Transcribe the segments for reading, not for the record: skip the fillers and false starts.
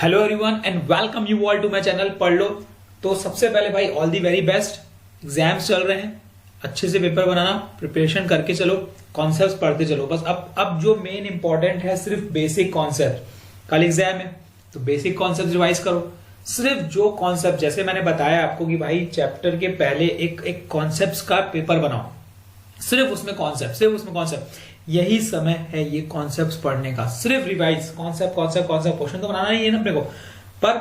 Hello everyone and welcome you all to my channel पढ़ लो। तो सबसे पहले भाई all the very best. Exams चल रहे हैं, अच्छे से पेपर बनाना, प्रिपरेशन करके चलो, कॉन्सेप्ट्स पढ़ते चलो। बस अब जो मेन इंपॉर्टेंट है सिर्फ बेसिक कॉन्सेप्ट। कल एग्जाम है तो बेसिक कॉन्सेप्ट रिवाइज करो। सिर्फ जो कॉन्सेप्ट जैसे मैंने बताया आपको कि भाई चैप्टर के पहले एक कॉन्सेप्ट का पेपर बनाओ, सिर्फ उसमें कॉन्सेप्ट यही समय है ये कॉन्सेप्ट्स पढ़ने का। सिर्फ रिवाइज कॉन्सेप्ट क्वेश्चन तो बनाना ही है ना अपने को। पर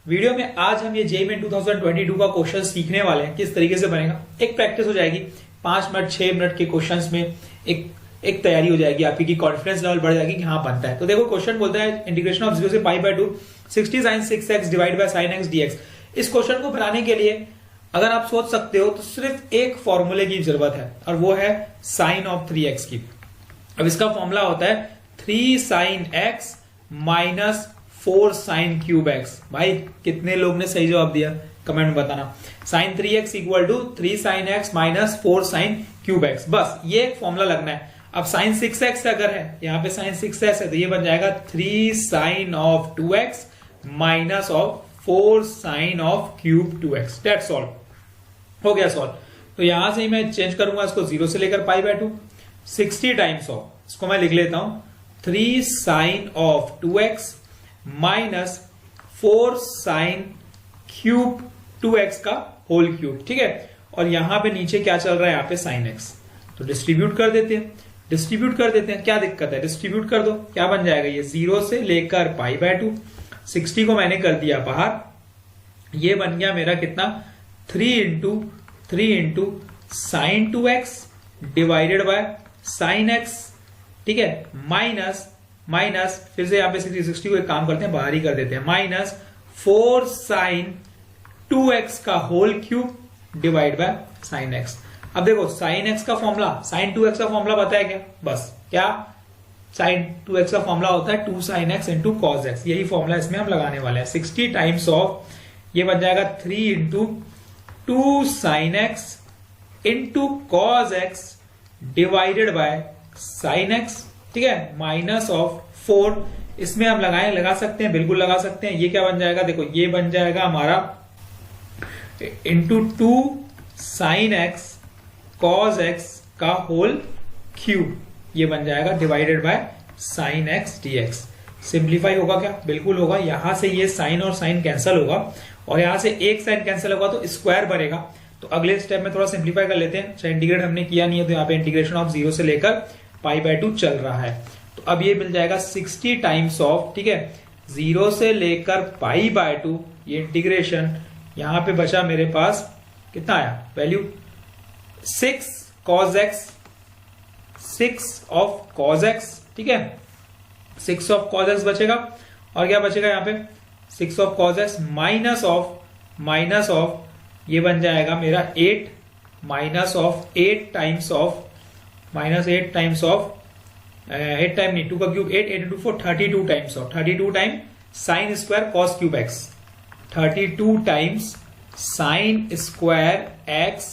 वीडियो में आज हम ये जेईई मेन 2022 का क्वेश्चन सीखने वाले हैं, किस तरीके से बनेगा। एक प्रैक्टिस हो जाएगी 5 मिनट 6 मिनट के क्वेश्चंस में, एक तैयारी हो जाएगी आपकी कि कॉन्फिडेंस लेवल बढ़ जाएगी कि हाँ बनता है। तो देखो क्वेश्चन बोलता है इंटीग्रेशन ऑफ 0 से pi by 2 60 sin 6x divide by sin x dx। इस क्वेश्चन को बनाने के लिए अगर आप सोच सकते हो तो सिर्फ एक फॉर्मूले की जरूरत है और वो है साइन ऑफ 3x की। अब इसका फॉर्मूला होता है 3 sin x minus 4 sin cube x। भाई कितने लोग ने सही जवाब दिया कमेंट में बताना। sin 3x equal to 3 sin x minus 4 sin cube x। बस ये एक फॉर्मूला लगना है। अब sin 6x अगर है, यहाँ पे sin 6x है तो ये बन जाएगा 3 sin of 2x minus of 4 sin of cube 2x। That's all, हो गया सॉल्व। तो यहां से ही मैं चेंज करूंगा इसको 0 से लेकर पाई बाय 2 60 टाइम्स ऑफ, इसको मैं लिख लेता हूं 3 sin of 2x minus 4 sin cube 2x का होल क्यूब। ठीक है, और यहां पे नीचे क्या चल रहा है, यहाँ पे sin x। तो डिस्ट्रीब्यूट कर देते हैं, क्या दिक्कत है, डिस्ट्रीब्यूट कर दो। क्या बन जाएगा ये 0 से लेकर पाई बाय 2, 60 को मैंने कर दिया बाहर, ये बन गया मेरा कितना 3 into sine 2x divided by sine x। ठीक है, माइनस फिर से यहां पे 60 को एक काम करते हैं बाहर ही कर देते हैं, माइनस 4 साइन 2x का whole cube divide by sine x। अब देखो साइन x का फॉर्मूला, साइन 2x का फॉर्मूला बताया क्या, बस क्या साइन 2x का फॉर्मूला होता है 2 sin x into cos x। यही फॉर्मूला इसमें हम लगाने वाले हैं। 60 टाइम्स ऑफ ये बन जाएगा 3 into 2 sin x into cos x divided by sine x। ठीक है, माइनस ऑफ 4 इसमें हम लगा सकते हैं, बिल्कुल लगा सकते हैं। ये क्या बन जाएगा, देखो ये बन जाएगा हमारा into 2 sin x cos x का होल क्यूब, ये बन जाएगा divided by sine x dx। Simplify होगा क्या, बिल्कुल होगा। यहां से ये साइन और साइन कैंसिल होगा और यहां से एक साइन कैंसिल होगा तो स्क्वायर बनेगा। तो अगले स्टेप में थोड़ा सिंप्लीफाई कर लेते हैं। इंटीग्रेट हमने किया नहीं है तो यहाँ पे इंटीग्रेशन ऑफ 0 से लेकर पाई बाय 2 चल रहा है। तो अब ये मिल जाएगा 60 टाइम्स ऑफ, ठीक है, 0 से लेकर पाई बाय 2 ये इंटीग्रेशन। यहां पे बचा मेरे पास कितना आया value 6 cos x, 6 of cos x। ठीक है, 6 ऑफ cos x बचेगा और क्या बचेगा यहाँ पे 6 of cos x minus of ये बन जाएगा मेरा 8 minus of 8 times of minus 8 times of 8 time नहीं 2 का cube 8 into 4 32 times of 32 time sine square cos cube x, 32 times sine square x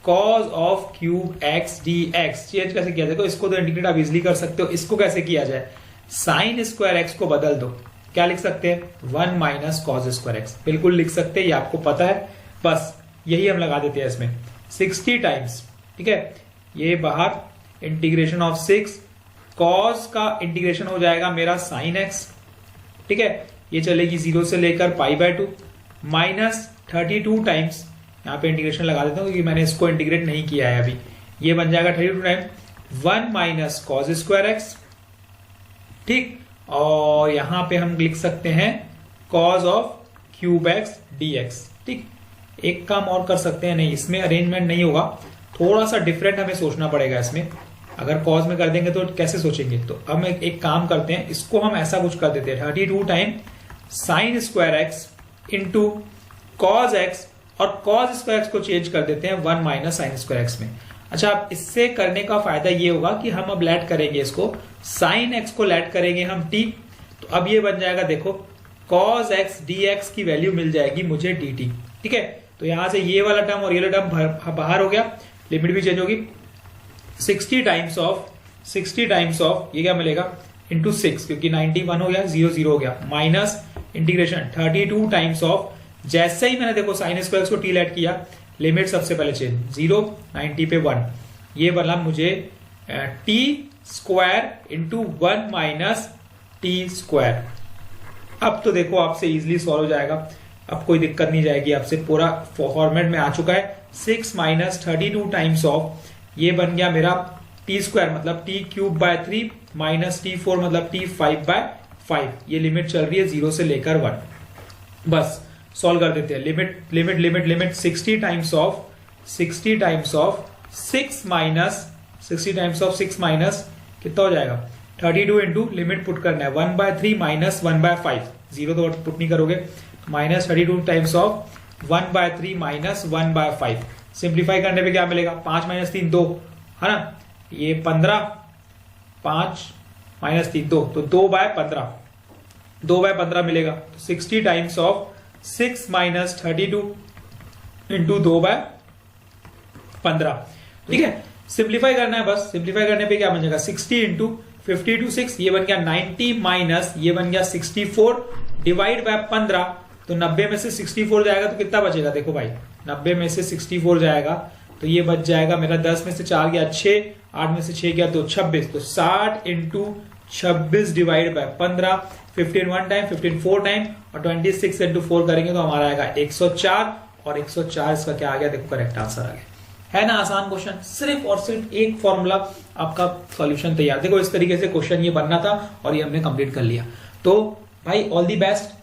cause of cube x dx। Change कैसे किया, देखो इसको तो इंटीग्रेट आप इजिली कर सकते हो। इसको कैसे किया जाए, साइन स्क्वायर x को बदल दो, क्या लिख सकते हैं 1 माइनस कॉस स्क्वायर x, बिल्कुल लिख सकते हैं, ये आपको पता है। बस यही हम लगा देते हैं इसमें 60 टाइम्स। ठीक है, ये बाहर इंटीग्रेशन ऑफ 6 कॉस का इंटीग्रेशन हो जाएगा मेरा साइन x। ठीक है, ये चलेगी 0 से लेकर पाई बाय 2 माइनस 32 टाइम्स, यहाँ पे इंटीग्रेशन लगा देता हूं क्योंकि मैंने इसको इंटीग्रेट नहीं किया है अभी। ये बन जाएगा 32 time 1 minus cos square x। ठीक, और यहां पे हम लिख सकते हैं cos of cube x dx। ठीक, एक काम और कर सकते हैं, नहीं इसमें अरेंजमेंट नहीं होगा, थोड़ा सा डिफरेंट हमें सोचना पड़ेगा इसमें। अगर कॉस में कर देंगे तो कैसे सोचेंगे, तो हम एक काम करते हैं, इसको हम ऐसा कुछ कर देते हैं 32 time sine square x into cos x और कॉस स्क्वायर x को चेंज कर देते हैं 1 माइनस साइन स्क्वायर x में। अच्छा, अब इससे करने का फायदा ये होगा कि हम अब लैट करेंगे इसको, साइन x को लैट करेंगे हम t। तो अब ये बन जाएगा देखो cos x dx की वैल्यू मिल जाएगी मुझे dt। ठीक है, तो यहां से ये वाला टर्म और ये वाला टर्म बाहर हो गया, लिमिट भी चेंज होगी। 60 टाइम्स ऑफ ये क्या मिलेगा इंटू 6, क्योंकि 91 हो गया 0 0 हो गया, माइनस इंटीग्रेशन 32 टाइम्स ऑफ, जैसे ही मैंने देखो साइन स्क्वायर को टी लेट किया, लिमिट सबसे पहले चेंज 0 90 पे 1, ये वाला मुझे T square into 1 minus T square. अब तो देखो आपसे इजीली सॉल्व हो जाएगा, अब कोई दिक्कत नहीं जाएगी आपसे, पूरा फॉर्मेट में आ चुका है। 6 माइनस 32 टाइम्स ऑफ, ये बन गया मेरा टी स्क्वायर मतलब T cube by 3 minus T 4 मतलब टी 5 बाय 5, ये लिमिट चल रही है 0 से लेकर 1। बस सॉल्व कर देते हैं। Limit limit limit limit 60 times of 6 minus कितना हो जाएगा 32 इंटू लिमिट पुट करना है 1 बाय 3 माइनस 1 बाय 5, 0 तो पुट नहीं करोगे, minus 32 times of 1 by 3 minus 1 by 5। Simplify करने पे क्या मिलेगा 5 माइनस 3 2 है ना, ये 15, 5 माइनस 3 2, तो 2 बाय 15 मिलेगा। 60 times of 6 minus 32 into 2 by 15, ठीक है। सिंप्लीफाई करना है बस, सिंप्लीफाई करने पे क्या बन जाएगा 60 इंटू 52 6, ये बन गया 90 माइनस ये बन गया 64 डिवाइड बाय 15, तो 90 में से 64 जाएगा तो कितना बचेगा, देखो भाई 90 में से 64 जाएगा तो ये बच जाएगा मेरा 10 में से 4 गया 6, 8 में से 6 गया तो 26, तो 60 into 26 divide by 15, 15 1 time 15 4 time और 26 इंटू 4 करेंगे तो हमारा आएगा 104, और 104 इसका क्या आ गया देखो करेक्ट आंसर आ गया। है ना आसान क्वेश्चन, सिर्फ और सिर्फ एक फॉर्मूला आपका सॉल्यूशन तैयार। देखो इस तरीके से क्वेश्चन ये बनना था और ये हमने कंप्लीट कर लिया। तो भाई ऑल दी बेस्ट,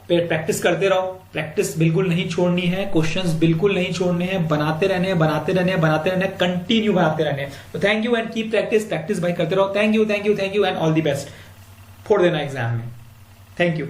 प्रैक्टिस करते रहो, प्रैक्टिस बिल्कुल नहीं छोड़नी है, क्वेश्चंस बिल्कुल नहीं छोड़ने हैं, बनाते रहने हैं बनाते रहने हैं बनाते रहने हैं, कंटिन्यू बनाते रहने हैं। तो thank you and keep practice भाई करते रहो। Thank you and all the best, फोड़ देना एग्जाम में। Thank you.